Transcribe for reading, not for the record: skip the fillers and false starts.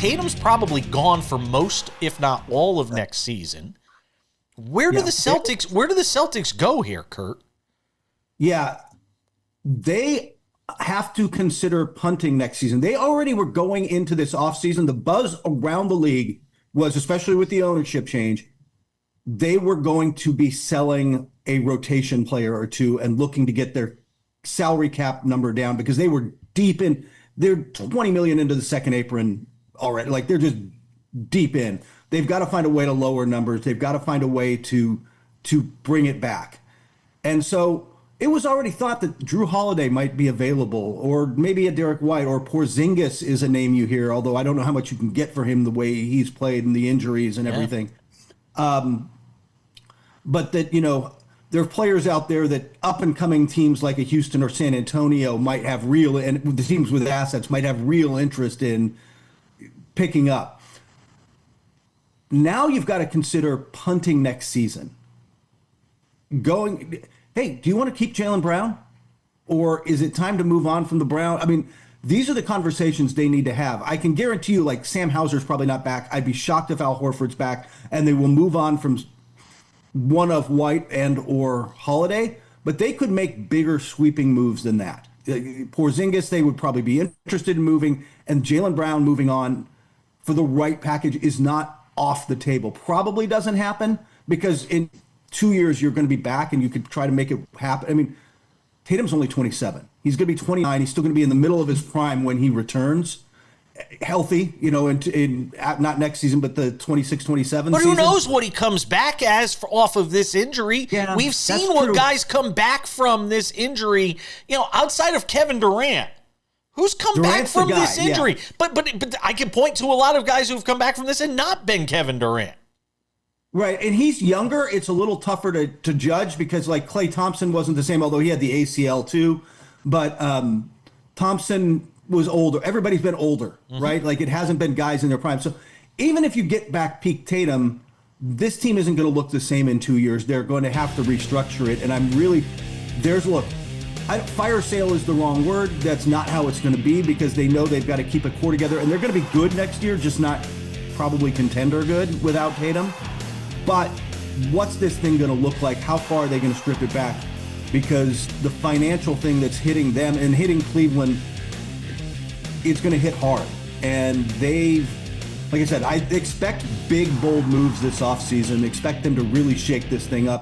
Tatum's probably gone for most, if not all, of next season. Where do the Celtics go here, Kurt? Yeah, they have to consider punting next season. They already were going into this offseason. The buzz around the league was, especially with the ownership change, they were going to be selling a rotation player or two and looking to get their salary cap number down because they were they're $20 million into the second apron already. Like, they're just deep in. They've got to find a way to lower numbers. They've got to find a way to bring it back. And so it was already thought that Drew Holiday might be available, or maybe a Derek White, or Porzingis is a name you hear, although I don't know how much you can get for him the way he's played and the injuries and everything. But that, there are players out there that up-and-coming teams like a Houston or San Antonio might have and the teams with assets might have real interest in picking up. Now you've got to consider punting next season. Hey, do you want to keep Jaylen Brown? Or is it time to move on from the Brown? I mean, these are the conversations they need to have. I can guarantee you, like, Sam Hauser's probably not back. I'd be shocked if Al Horford's back, and they will move on from one of White and or Holiday, but they could make bigger sweeping moves than that. Porzingis, they would probably be interested in moving, and Jaylen Brown moving on for the right package is not off the table. Probably doesn't happen because in 2 years you're going to be back and you could try to make it happen. I mean, Tatum's only 27. He's going to be 29. He's still going to be in the middle of his prime when he returns. Healthy, in not next season, but the 26-27 season. But who knows what he comes back as off of this injury? Yeah, we've seen what guys come back from this injury, outside of Kevin Durant. Who's come back from this injury? Yeah. But I can point to a lot of guys who've come back from this and not been Kevin Durant. Right, and he's younger. It's a little tougher to judge because, like, Klay Thompson wasn't the same, although he had the ACL too. But Thompson was older. Everybody's been older, right? Like, it hasn't been guys in their prime. So even if you get back peak Tatum, this team isn't going to look the same in 2 years. They're going to have to restructure it. And fire sale is the wrong word. That's not how it's going to be because they know they've got to keep a core together. And they're going to be good next year, just not probably contender good without Tatum. But what's this thing going to look like? How far are they going to strip it back? Because the financial thing that's hitting them and hitting Cleveland, it's going to hit hard. And like I said, I expect big, bold moves this offseason. Expect them to really shake this thing up.